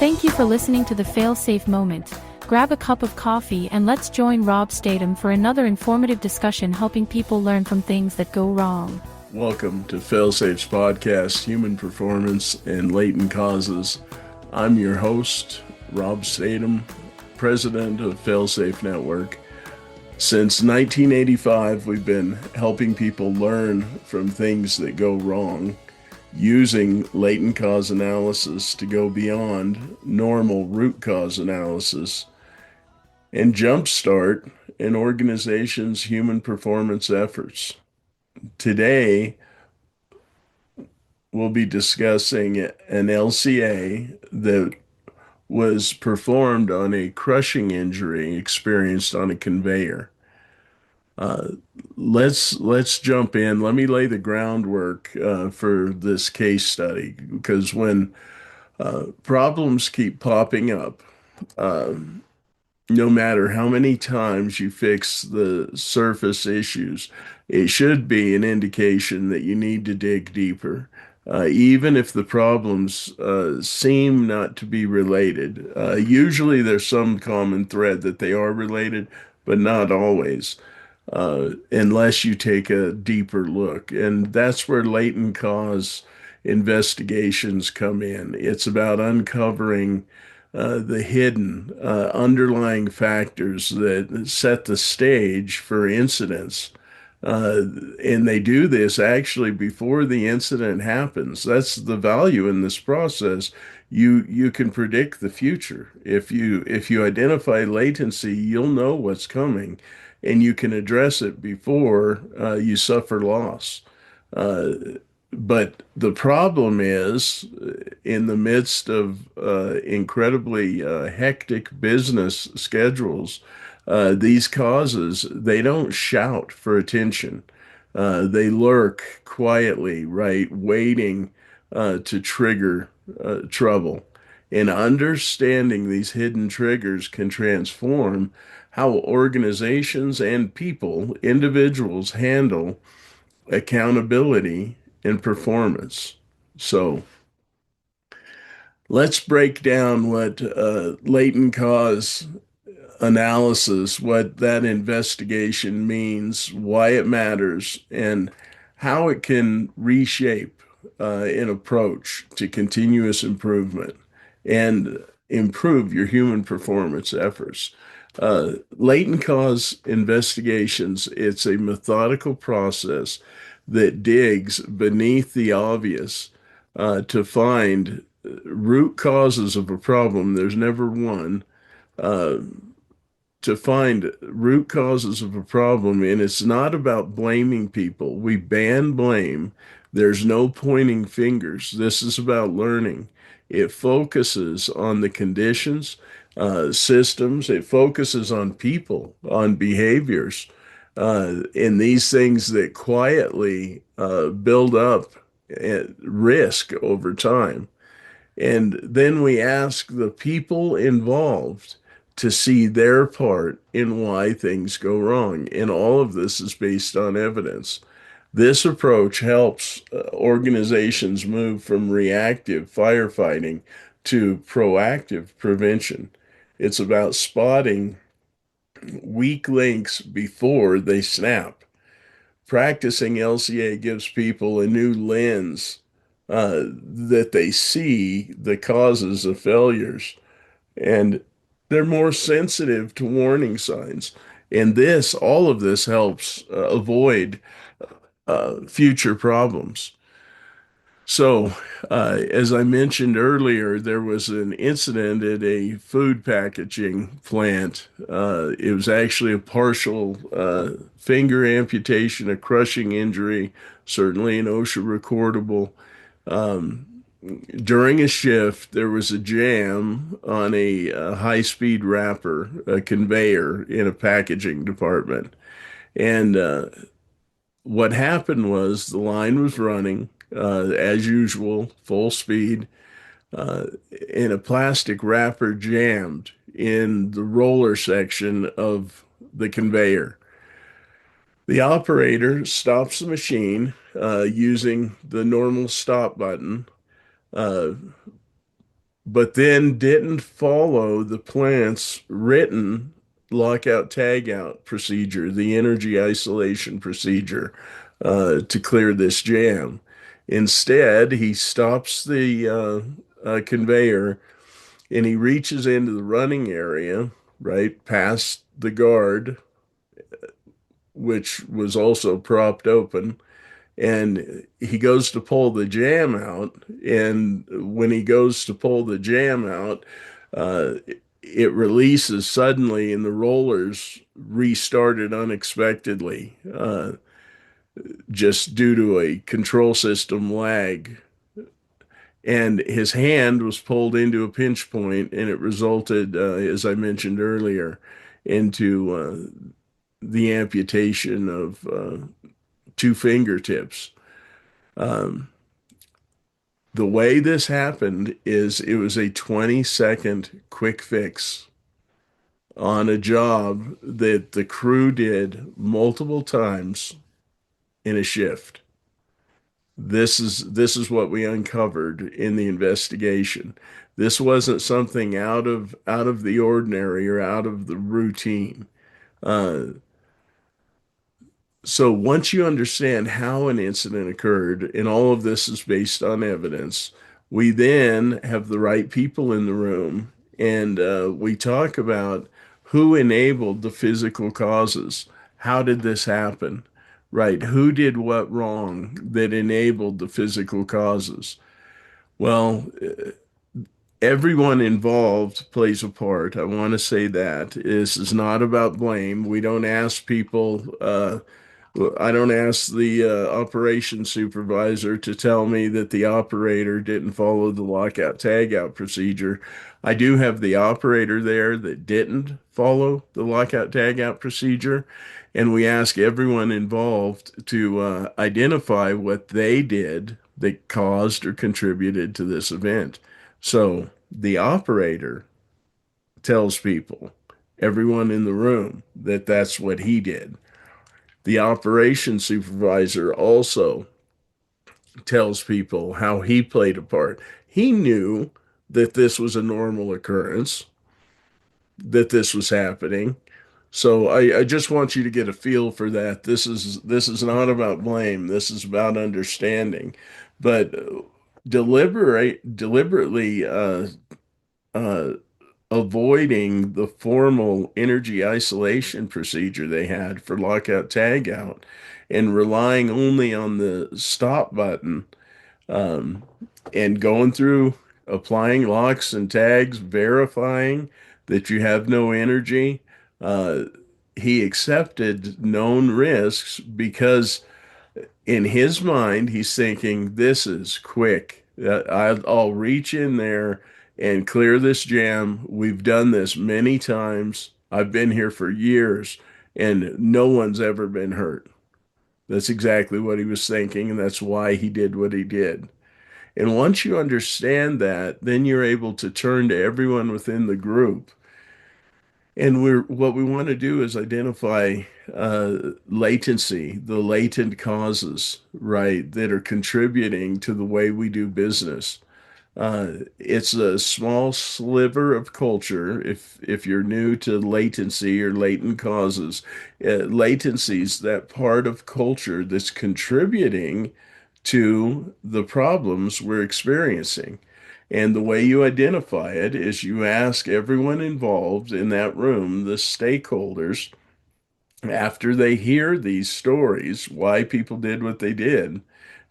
Thank you for listening to the Failsafe Moment. Grab a cup of coffee and let's join Rob Statham for another informative discussion helping people learn from things that go wrong. Welcome to Failsafe's podcast, Human Performance and Latent Causes. I'm your host, Rob Statham, president of Failsafe Network. Since 1985, we've been helping people learn from things that go wrong, using latent cause analysis to go beyond normal root cause analysis and jumpstart an organization's human performance efforts. Today, we'll be discussing an LCA that was performed on a crushing injury experienced on a conveyor. Uh, let's jump in. Let me lay the groundwork for this case study, because when problems keep popping up, uh, no matter how many times you fix the surface issues, it should be an indication that you need to dig deeper. Even if the problems seem not to be related, usually there's some common thread that they are related, but not always, unless you take a deeper look. And that's where latent cause investigations come in. It's about uncovering the hidden underlying factors that set the stage for incidents. Uh, and they do this actually before the incident happens. That's the value in this process. You can predict the future. If you identify latency, you'll know what's coming, and you can address it before you suffer loss. Uh, but the problem is, in the midst of incredibly hectic business schedules, these causes, they don't shout for attention. They lurk quietly, right, waiting to trigger trouble. And understanding these hidden triggers can transform how organizations and people, individuals, handle accountability and performance. So let's break down what latent cause analysis, what that investigation means, why it matters, and how it can reshape an approach to continuous improvement and improve your human performance efforts. Latent cause investigations, it's a methodical process that digs beneath the obvious to find root causes of a problem. There's never one. Uh, to find root causes of a problem, and it's not about blaming people. We ban blame. There's no pointing fingers. This is about learning. It focuses on the conditions, systems. It focuses on people, on behaviors, and these things that quietly build up at risk over time. And then we ask the people involved to see their part in why things go wrong. And all of this is based on evidence. This approach helps organizations move from reactive firefighting to proactive prevention. It's about spotting weak links before they snap. Practicing LCA gives people a new lens that they see the causes of failures, and they're more sensitive to warning signs. And all of this helps avoid future problems. So, as I mentioned earlier, there was an incident at a food packaging plant. It was actually a partial finger amputation, a crushing injury, certainly an OSHA recordable. Um, During a shift, there was a jam on a high-speed wrapper, a conveyor in a packaging department. And what happened was the line was running as usual, full speed, uh, and a plastic wrapper jammed in the roller section of the conveyor. The operator stops the machine using the normal stop button, uh, but then didn't follow the plant's written lockout tagout procedure, the energy isolation procedure, to clear this jam. Instead, he stops the conveyor and he reaches into the running area, right past the guard, which was also propped open, and he goes to pull the jam out. And when he goes to pull the jam out, uh, it releases suddenly, and the rollers restarted unexpectedly, just due to a control system lag. And his hand was pulled into a pinch point, and it resulted, as I mentioned earlier, into the amputation of two fingertips. Um, the way this happened is it was a 20-second quick fix on a job that the crew did multiple times in a shift. This is what we uncovered in the investigation. This wasn't something out of the ordinary or out of the routine. Uh, So once you understand how an incident occurred, and all of this is based on evidence, we then have the right people in the room, and we talk about who enabled the physical causes. How did this happen? Right? Who did what wrong that enabled the physical causes? Well, everyone involved plays a part. I want to say that this is not about blame. We don't ask people. Well, I don't ask the operations supervisor to tell me that the operator didn't follow the lockout tagout procedure. I do have the operator there that didn't follow the lockout tagout procedure, and we ask everyone involved to identify what they did that caused or contributed to this event. So the operator tells people, everyone in the room, that that's what he did. The operations supervisor also tells people how he played a part. He knew that this was a normal occurrence, that this was happening. So I just want you to get a feel for that. This is not about blame. This is about understanding. But deliberately uh, avoiding the formal energy isolation procedure they had for lockout tagout and relying only on the stop button, um, and going through applying locks and tags, verifying that you have no energy. Uh, he accepted known risks because in his mind, he's thinking, this is quick. I'll reach in there and clear this jam. We've done this many times. I've been here for years, and no one's ever been hurt. That's exactly what he was thinking, and that's why he did what he did. And once you understand that, then you're able to turn to everyone within the group. And what we want to do is identify latency, the latent causes, right, that are contributing to the way we do business. It's a small sliver of culture. If you're new to latency or latent causes, latency is that part of culture that's contributing to the problems we're experiencing. And the way you identify it is you ask everyone involved in that room, the stakeholders, after they hear these stories, why people did what they did,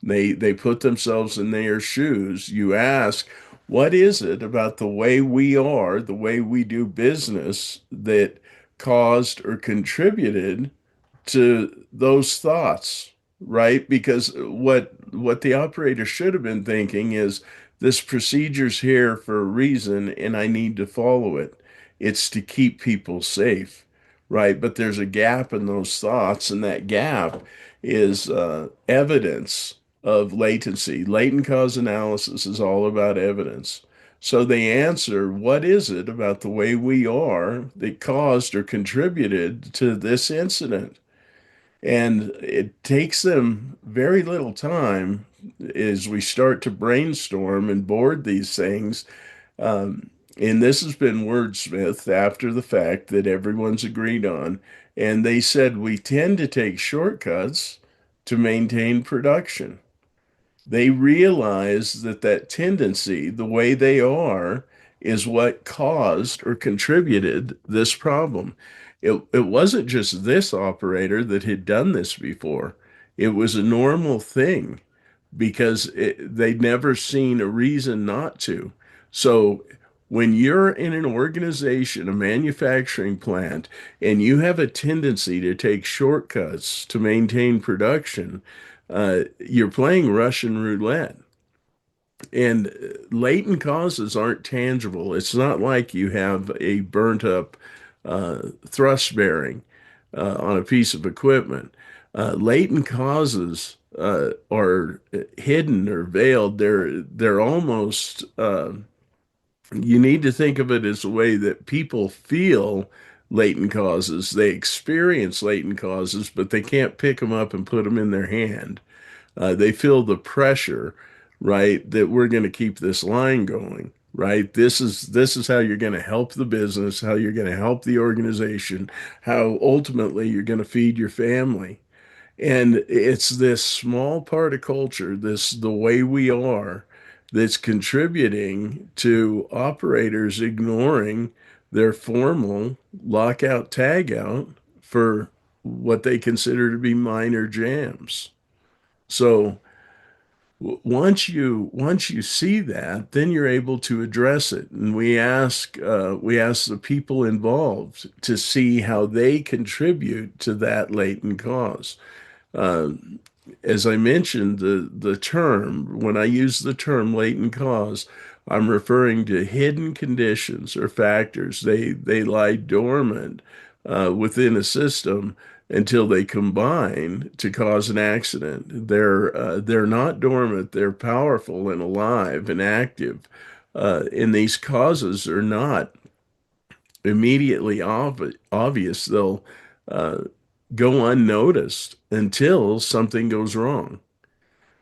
they put themselves in their shoes. You ask, what is it about the way we are, the way we do business that caused or contributed to those thoughts, right? Because what the operator should have been thinking is this procedure's here for a reason and I need to follow it. It's to keep people safe, right? But there's a gap in those thoughts, and that gap is evidence of latency. Latent cause analysis is all about evidence. So they answer, what is it about the way we are that caused or contributed to this incident? And it takes them very little time as we start to brainstorm and board these things. And this has been wordsmithed after the fact that everyone's agreed on. And they said we tend to take shortcuts to maintain production. They realize that that tendency, the way they are, is what caused or contributed this problem. It wasn't just this operator that had done this before. It was a normal thing because they'd never seen a reason not to. So when you're in an organization, a manufacturing plant, and you have a tendency to take shortcuts to maintain production, you're playing Russian roulette. And latent causes aren't tangible. It's not like you have a burnt up thrust bearing on a piece of equipment. Latent causes are hidden or veiled. They're almost you need to think of it as a way that people feel latent causes. They experience latent causes, but they can't pick them up and put them in their hand. They feel the pressure, right, that we're going to keep this line going, right? This is how you're going to help the business, how you're going to help the organization, how ultimately you're going to feed your family. And it's this small part of culture, this the way we are, that's contributing to operators ignoring their formal lockout tagout for what they consider to be minor jams. So once you see that, then you're able to address it. And we ask the people involved to see how they contribute to that latent cause. Uh, as I mentioned, the term, when I use the term latent cause, I'm referring to hidden conditions or factors. They lie dormant within a system until they combine to cause an accident. They're not dormant. They're powerful and alive and active. And these causes are not immediately obvious. They'll uh, go unnoticed until something goes wrong.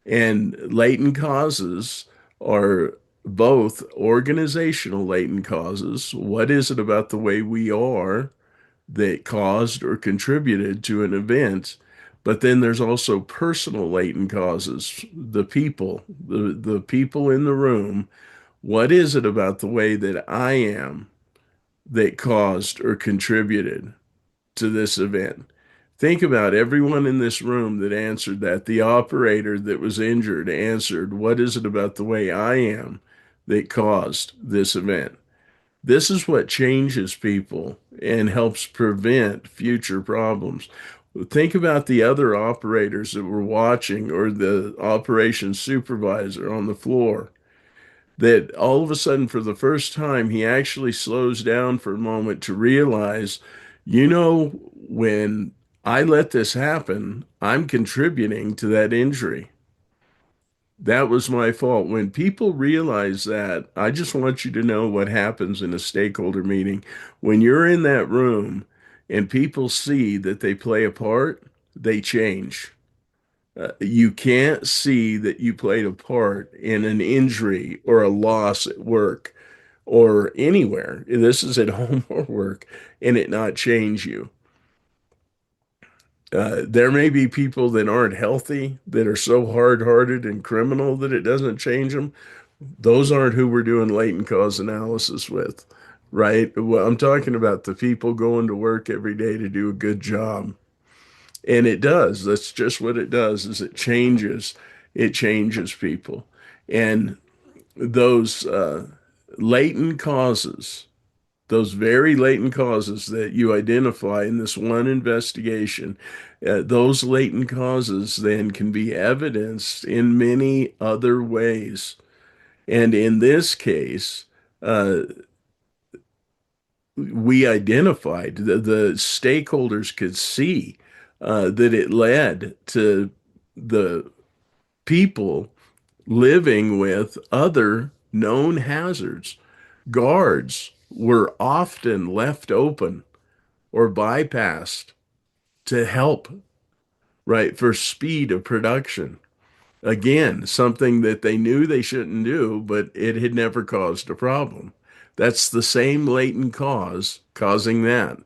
And latent causes are both organizational latent causes. What is it about the way we are that caused or contributed to an event? But then there's also personal latent causes, the people in the room. What is it about the way that I am that caused or contributed to this event? Think about everyone in this room that answered that. The operator that was injured answered, what is it about the way I am that caused this event? This is what changes people and helps prevent future problems. Think about the other operators that were watching or the operations supervisor on the floor that all of a sudden, for the first time, he actually slows down for a moment to realize, when I let this happen, I'm contributing to that injury. That was my fault. When people realize that, I just want you to know what happens in a stakeholder meeting. When you're in that room and people see that they play a part, they change. You can't see that you played a part in an injury or a loss at work or anywhere. This is at home or work, and it not change you. There may be people that aren't healthy, that are so hard-hearted and criminal that it doesn't change them. Those aren't who we're doing latent cause analysis with, right? Well, I'm talking about the people going to work every day to do a good job. And it does. That's just what it does, is it changes people. And those latent causes, those very latent causes that you identify in this one investigation, those latent causes then can be evidenced in many other ways. And in this case, uh, we identified the stakeholders could see that it led to the people living with other known hazards. Guards were often left open or bypassed to help, right, for speed of production. Again, something that they knew they shouldn't do, but it had never caused a problem. That's the same latent cause causing that.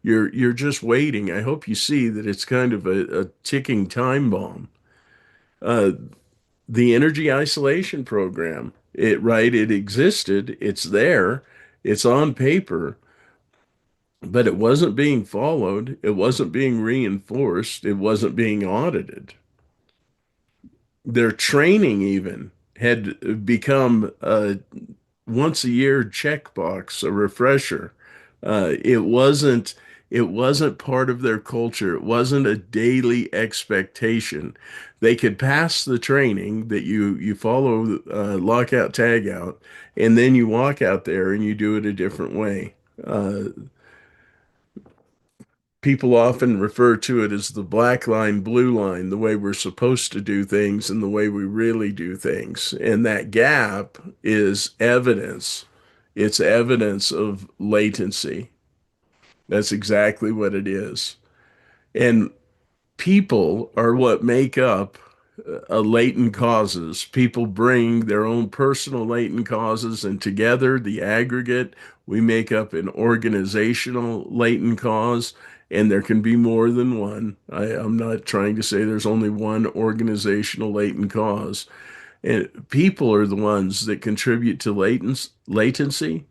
You're just waiting. I hope you see that it's kind of a ticking time bomb. Uh, the energy isolation program, it existed, it's there, it's on paper, but it wasn't being followed, it wasn't being reinforced, it wasn't being audited. Their training even had become a once a year checkbox, a refresher. It wasn't part of their culture. It wasn't a daily expectation. They could pass the training that you follow lockout tagout, and then you walk out there and you do it a different way. Uh, People often refer to it as the black line, blue line, the way we're supposed to do things and the way we really do things. And that gap is evidence. It's evidence of latency. That's exactly what it is. And people are what make up latent causes. People bring their own personal latent causes, and together, the aggregate, we make up an organizational latent cause. And there can be more than one. I'm not trying to say there's only one organizational latent cause. And people are the ones that contribute to latency.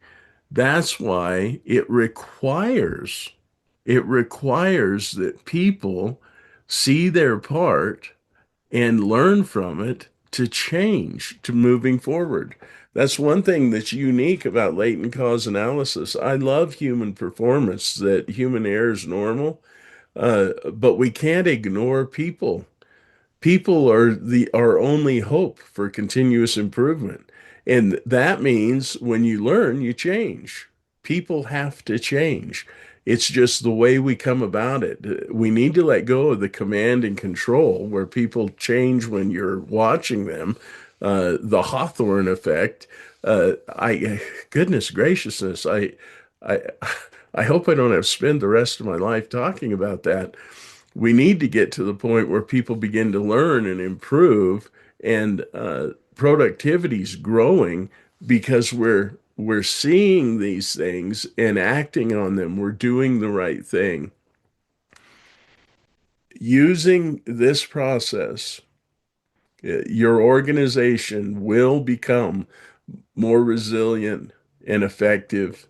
That's why it requires that people see their part and learn from it to change, to moving forward. That's one thing that's unique about latent cause analysis. I love human performance, that human error is normal, but we can't ignore people. People are our only hope for continuous improvement. And that means when you learn, you change. People have to change. It's just the way we come about it. We need to let go of the command and control where people change when you're watching them. The Hawthorne effect. Goodness graciousness, I, I hope I don't have to spend the rest of my life talking about that. We need to get to the point where people begin to learn and improve, and productivity's growing because we're seeing these things and acting on them. We're doing the right thing. Using this process, your organization will become more resilient and effective.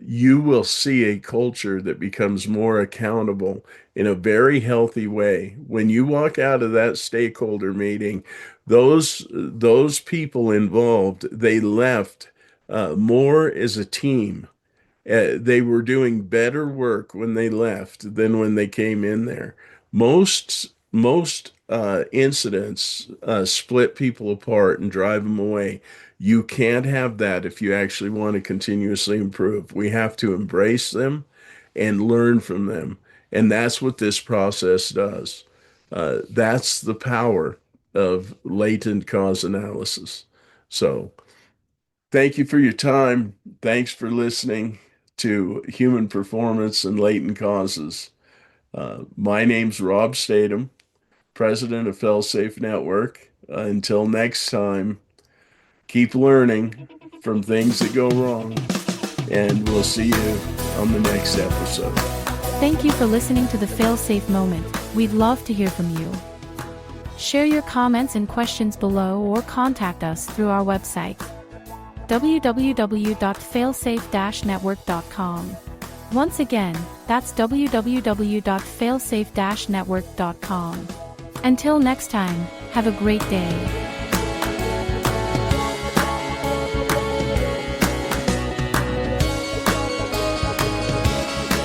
You will see a culture that becomes more accountable in a very healthy way. When you walk out of that stakeholder meeting, those people involved, they left more as a team. They were doing better work when they left than when they came in there. Most incidents split people apart and drive them away. You can't have that if you actually want to continuously improve. We have to embrace them and learn from them. And that's what this process does. That's the power of latent cause analysis. So, thank you for your time. Thanks for listening to Human Performance and Latent Causes. My name's Rob Statham, president of Failsafe Network. Until next time, keep learning from things that go wrong, and we'll see you on the next episode. Thank you for listening to the Failsafe Moment. We'd love to hear from you. Share your comments and questions below or contact us through our website, www.failsafe-network.com. Once again, that's www.failsafe-network.com. Until next time, have a great day.